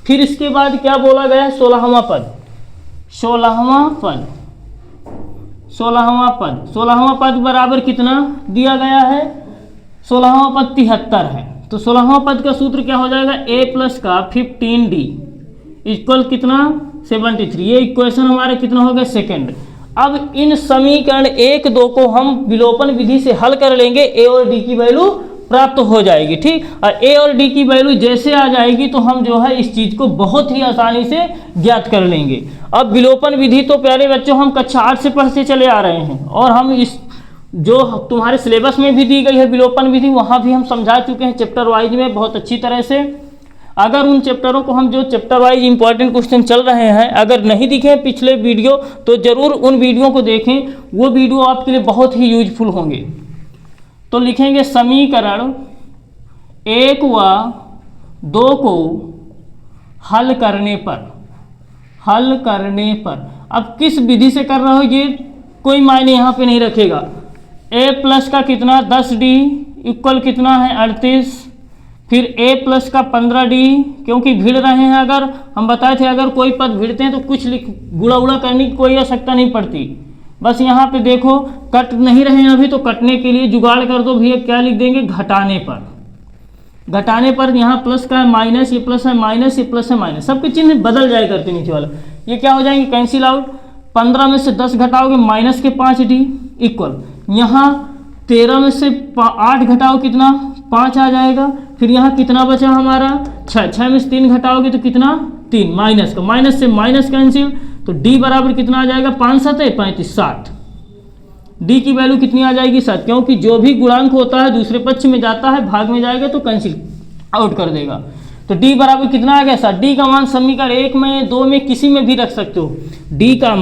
फिर इसके बाद क्या बोला गया है 16वां पद बराबर कितना दिया गया है, 16वां पद 73 है। तो 16वां पद का सूत्र क्या हो जाएगा, ए प्लस का 15D इक्वल कितना 73। ये इक्वेशन हमारा कितना हो गया सेकेंड। अब इन समीकरण 1, 2 को हम विलोपन विधि से हल कर लेंगे, ए और डी की वैल्यू प्राप्त हो जाएगी। ठीक, और ए और डी की वैल्यू जैसे आ जाएगी तो हम जो है इस चीज को बहुत ही आसानी से ज्ञात कर लेंगे। अब विलोपन विधि तो प्यारे बच्चों हम कक्षा 8 से पढ़ते चले आ रहे हैं और हम इस जो तुम्हारे सिलेबस में भी दी गई है विलोपन विधि वहाँ भी हम समझा चुके हैं चैप्टर वाइज में बहुत अच्छी तरह से। अगर उन चैप्टरों को हम जो चैप्टर वाइज इंपॉर्टेंट क्वेश्चन चल रहे हैं अगर नहीं दिखे पिछले वीडियो तो ज़रूर उन वीडियो को देखें, वो वीडियो आपके लिए बहुत ही यूजफुल होंगे। तो लिखेंगे समीकरण 1 व 2 को हल करने पर अब किस विधि से कर रहे हो ये कोई मायने यहाँ पे नहीं रखेगा। ए प्लस का कितना 10D इक्वल कितना है 38, फिर ए प्लस का 15D क्योंकि भिड़ रहे हैं। अगर हम बताए थे अगर कोई पद भिड़ते हैं तो कुछ गुणा उड़ा करने की कोई आवश्यकता नहीं पड़ती, बस यहाँ पे देखो कट नहीं रहे हैं अभी तो कटने के लिए जुगाड़ कर दो भैया। क्या लिख देंगे घटाने पर यहाँ प्लस का है माइनस, ये प्लस है माइनस, ये प्लस है माइनस, सबके चिन्ह बदल जाए करते नीचे वाला। ये क्या हो जाएंगे कैंसिल आउट। 15 में से 10 घटाओगे माइनस के 5D इक्वल यहाँ 13 में से 8 घटाओ कितना 5 आ जाएगा। फिर यहाँ कितना बचा हमारा 6 में से 3 घटाओगे तो कितना 3 माइनस का, माइनस से माइनस कैंसिल तो D बराबर कितना आ जाएगा 5 7 35 60। D की वैल्यू कितनी आ जाएगी 7, क्योंकि जो भी गुणांक होता है दूसरे पक्ष में जाता है भाग में जाएगा तो कैंसिल आउट कर देगा। तो D बराबर कितना आ गया 7। D का मान समीकरण 1 में 2 में किसी में भी रख सकते हो। D का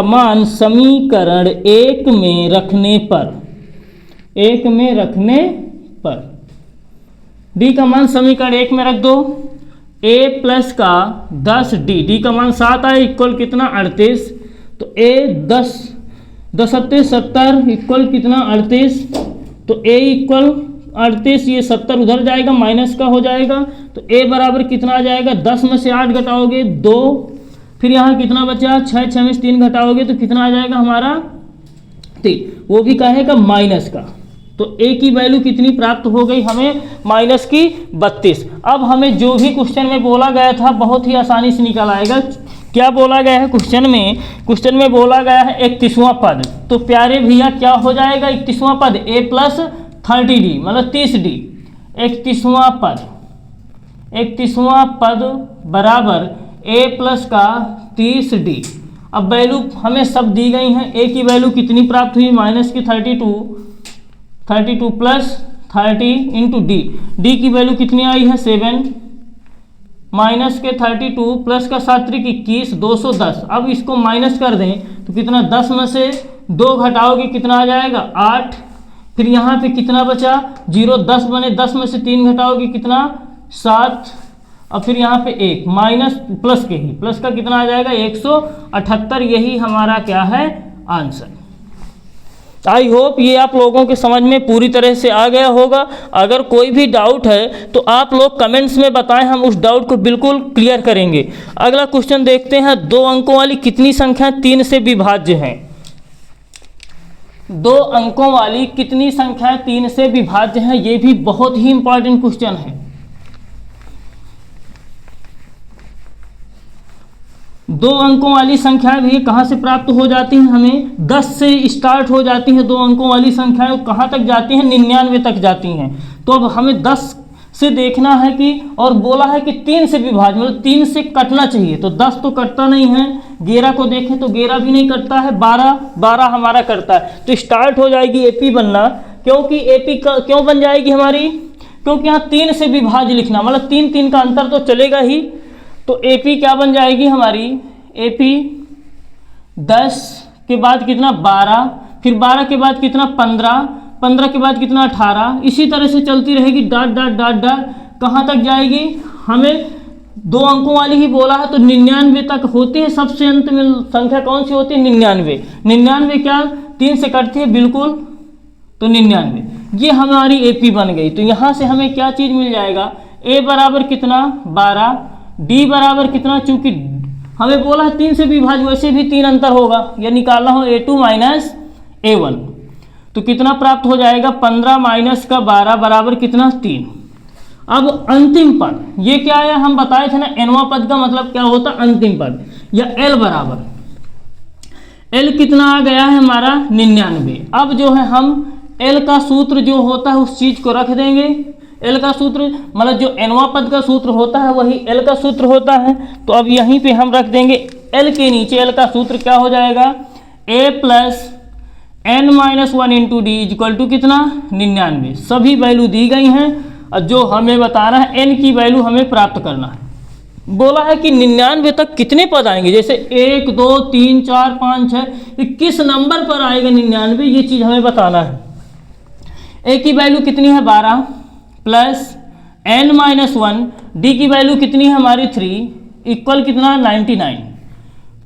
मान समीकरण 1 में रखने पर D का मान समीकरण 1 में रख दो। A प्लस का 10D, D का मान 7 आए इक्वल कितना 38, तो A 10 70 इक्वल कितना 38, तो A इक्वल 38, ये 70 उधर जाएगा माइनस का हो जाएगा तो A बराबर कितना आ जाएगा 10 में से 8 घटाओगे 2, फिर यहाँ कितना बचा 6 में से 3 घटाओगे तो कितना आ जाएगा हमारा 3, वो भी कहेगा माइनस का। तो a की वैल्यू कितनी प्राप्त हो गई हमें, माइनस की 32। अब हमें जो भी क्वेश्चन में बोला गया था बहुत ही आसानी से निकल आएगा। क्या बोला गया है क्वेश्चन में बोला गया है 31वां पद, तो प्यारे भैया क्या हो जाएगा 31वां पद, a प्लस 30d मतलब 30d। 31वां पद बराबर a प्लस का 30d। अब वैल्यू हमें सब दी गई हैं। a की वैल्यू कितनी प्राप्त हुई, माइनस की 32 प्लस 30 इंटू डी। डी की वैल्यू कितनी आई है 7, माइनस के 32 प्लस का 7 21 210। अब इसको माइनस कर दें तो कितना, 10 में से 2 घटाओगे कितना आ जाएगा 8। फिर यहाँ पे कितना बचा 0, 10 बने, 10 में से 3 घटाओगे कितना 7। अब फिर यहाँ पे 1 माइनस प्लस के ही, प्लस का कितना आ जाएगा 178। यही हमारा क्या है आंसर। आई होप ये आप लोगों के समझ में पूरी तरह से आ गया होगा। अगर कोई भी डाउट है तो आप लोग कमेंट्स में बताएं, हम उस डाउट को बिल्कुल क्लियर करेंगे। अगला क्वेश्चन देखते हैं, 2 अंकों वाली कितनी संख्या 3 से विभाज्य हैं। 2 अंकों वाली कितनी संख्या 3 से विभाज्य है, ये भी बहुत ही इंपॉर्टेंट क्वेश्चन है। 2 अंकों वाली संख्याएं भी कहाँ से प्राप्त हो जाती हैं, हमें 10 से स्टार्ट हो जाती हैं। 2 अंकों वाली संख्याएं कहाँ तक जाती हैं, 99 तक जाती हैं। तो अब हमें 10 से देखना है कि, और बोला है कि 3 से विभाज्य मतलब 3 से कटना चाहिए, तो 10 तो कटता नहीं है। 11 को देखें तो 11 भी नहीं कटता है, 12 हमारा कटता है। तो स्टार्ट हो जाएगी एपी बनना, क्योंकि एपी क्यों बन जाएगी हमारी, क्योंकि यहाँ 3 से विभाज्य लिखना मतलब 3 का अंतर तो चलेगा ही। तो एपी क्या बन जाएगी हमारी, एपी 10 के बाद कितना 12, फिर 12 के बाद कितना 15 के बाद कितना 18, इसी तरह से चलती रहेगी डॉट डॉट डॉट डॉट। कहाँ तक जाएगी, हमें 2 अंकों वाली ही बोला है तो 99 तक होती है। सबसे अंत में संख्या कौन सी होती है 99 क्या 3 से कटती है बिल्कुल, तो 99 ये हमारी एपी बन गई। तो यहाँ से हमें क्या चीज़ मिल जाएगा, ए बराबर कितना 12, डी बराबर कितना, चूंकि हमें बोला है 3 से विभाज्य, वैसे भी 3 अंतर होगा, यह निकालना हो a2 माइनस a1, तो कितना प्राप्त हो जाएगा 15 माइनस का 12 बराबर कितना 3। अब अंतिम पद ये क्या है, हम बताए थे ना nवां पद का मतलब क्या होता अंतिम पद, या l बराबर l कितना आ गया है हमारा 99। अब जो है हम l का सूत्र जो होता है उस चीज को रख देंगे। L का सूत्र मतलब जो nवां पद का सूत्र होता है वही L का सूत्र होता है। तो अब यहीं पे हम रख देंगे L के नीचे L का सूत्र क्या हो जाएगा, a plus n minus 1 into D equal to कितना 99। सभी वैल्यू दी गई हैं और जो हमें बताना है n की वैल्यू हमें प्राप्त करना है। बोला है कि 99 तक कितने पद आएंगे, जैसे 1 2 3 4 5 6, किस नंबर पर आएगा 99, ये चीज़ हमें बताना है। a की वैल्यू कितनी है 12 प्लस n माइनस 1, डी की वैल्यू कितनी है हमारी 3 इक्वल कितना 99।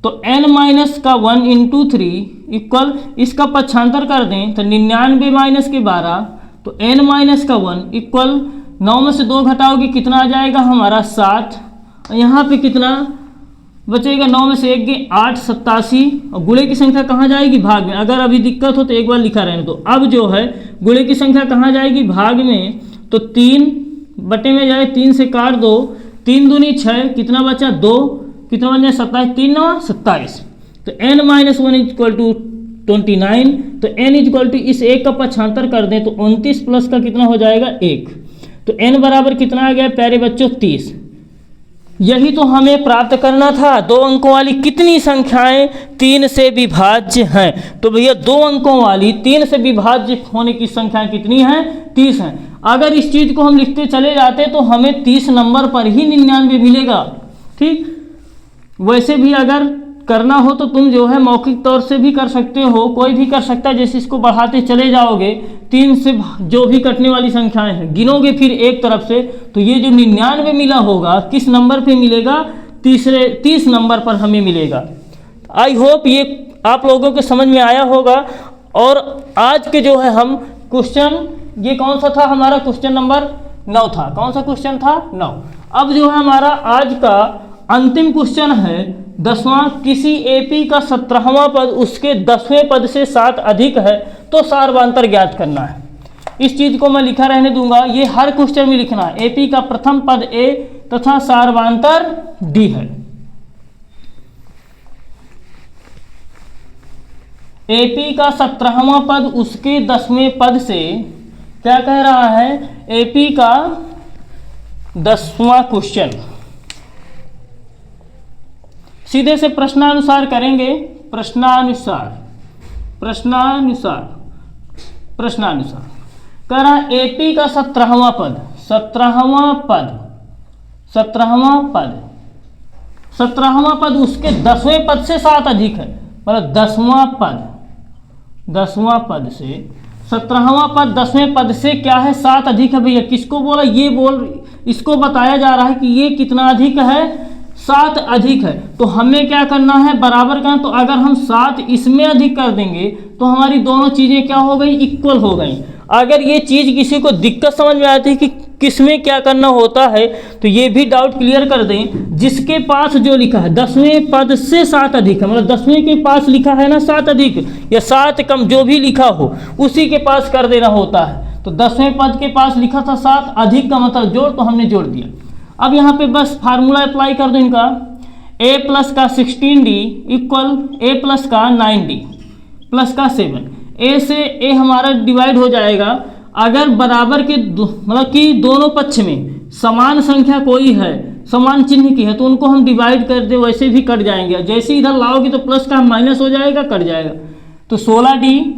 तो n माइनस का 1 इंटू 3 इक्वल, इसका पक्षांतर कर दें तो 99 माइनस के 12, तो n माइनस का 1 इक्वल 9 में से 2 घटाओगे कितना आ जाएगा हमारा 7। यहाँ पे कितना बचेगा, 9 में से 1 गए 8 87। और गुणे की संख्या कहाँ जाएगी भाग में, अगर अभी दिक्कत हो तो एक बार लिखा रहने दो। अब जो है गुणे की संख्या कहाँ जाएगी भाग में, तो 3 बटे में जाए 3 से काट दो, 3 दूनी 6, कितना बचा 2, कितना बन जाए 27, 3 9 27। तो n माइनस 1 इक्वल टू 29, तो n इक्वल टू इस 1 का पक्षांतर कर दें तो 29 प्लस का कितना हो जाएगा 1, तो n बराबर कितना आ गया प्यारे बच्चों 30। यही तो हमें प्राप्त करना था, 2 अंकों वाली कितनी संख्याएं 3 से विभाज्य हैं। तो भैया 2 अंकों वाली 3 से विभाज्य होने की संख्या कितनी है 30 है। अगर इस चीज़ को हम लिखते चले जाते तो हमें 30 नंबर पर ही 99 मिलेगा। ठीक, वैसे भी अगर करना हो तो तुम जो है मौखिक तौर से भी कर सकते हो, कोई भी कर सकता है। जैसे इसको बढ़ाते चले जाओगे 3 से जो भी कटने वाली संख्याएं हैं गिनोगे फिर एक तरफ से, तो ये जो 99 मिला होगा किस नंबर पे मिलेगा, 30 नंबर पर हमें मिलेगा। आई होप ये आप लोगों के समझ में आया होगा। और आज के जो है हम क्वेश्चन, ये कौन सा था हमारा क्वेश्चन नंबर 9 था, कौन सा क्वेश्चन था 9। अब जो है हमारा आज का अंतिम क्वेश्चन है 10वां, किसी एपी का 17वां पद उसके 10वें पद से 7 अधिक है तो सारवांतर ज्ञात करना है। इस चीज को मैं लिखा रहने दूंगा, ये हर क्वेश्चन में लिखना है। एपी का प्रथम पद ए तथा सार्वधातर डी है। एपी का 17वां पद उसके 10वें पद से क्या कह रहा है, एपी का 10वां क्वेश्चन। सीधे से प्रश्नानुसार करेंगे, प्रश्नानुसार कह रहा एपी का 17वां पद, 17वां पद उसके 10वें पद से 7 अधिक है, मतलब 10वां पद से 17वां पद 10वें पद से क्या है, 7 अधिक है। भैया किसको बोला, ये इसको बताया जा रहा है कि ये कितना अधिक है, 7 अधिक है। तो हमें क्या करना है, बराबर का। तो अगर हम 7 इसमें अधिक कर देंगे तो हमारी दोनों चीजें क्या हो गई, इक्वल हो गई। अगर ये चीज किसी को दिक्कत समझ में आती है कि किसमें क्या करना होता है, तो ये भी डाउट क्लियर कर दें। जिसके पास जो लिखा है 10वें पद से 7 अधिक है, मतलब 10वें के पास लिखा है ना 7 अधिक या 7 कम, जो भी लिखा हो उसी के पास कर देना होता है। तो 10वें पद के पास लिखा था 7 अधिक का मतलब जोड़, तो हमने जोड़ दिया। अब यहाँ पे बस फार्मूला अप्लाई कर दो इनका, a प्लस का 16d इक्वल a प्लस का 9d प्लस का 7। a से a हमारा डिवाइड हो जाएगा। अगर बराबर के मतलब कि दोनों पक्ष में समान संख्या कोई है, समान चिन्ह की है, तो उनको हम डिवाइड कर दे, वैसे भी कट जाएंगे। जैसे इधर लाओगे तो प्लस का माइनस हो जाएगा, कट जाएगा। तो 16d,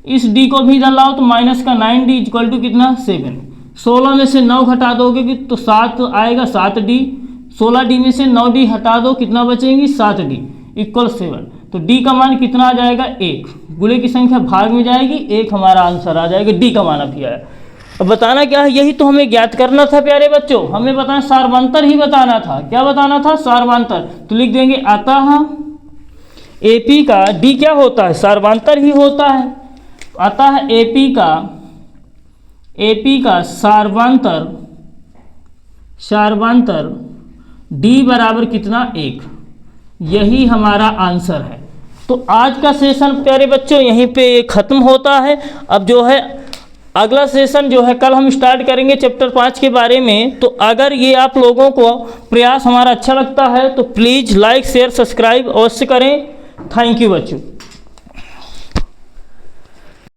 इस d को भी इधर लाओ तो माइनस का 9d इक्वल टू कितना, 7। 16 में से 9 हटा दोगे कि तो 7 आएगा, 7d। 16d में से 9d हटा दो, कितना बचेंगी, 7d इक्वल 7। तो d का मान कितना आ जाएगा, 1। गुणे की संख्या भाग में जाएगी, 1 हमारा आंसर आ जाएगा। d का मान अभी आया। अब बताना क्या है, यही तो हमें ज्ञात करना था प्यारे बच्चों। हमें बताना सार्वधातर ही बताना था। क्या बताना था, सार्वधातर। तो लिख देंगे अतः एपी का d क्या होता है, सार्वधातर ही होता है। अतः एपी का सार्वधातर d बराबर कितना, 1। यही हमारा आंसर है। तो आज का सेशन प्यारे बच्चों यहीं पे ख़त्म होता है। अब जो है अगला सेशन जो है कल हम स्टार्ट करेंगे चैप्टर 5 के बारे में। तो अगर ये आप लोगों को प्रयास हमारा अच्छा लगता है तो प्लीज़ लाइक शेयर सब्सक्राइब अवश्य करें। थैंक यू बच्चों।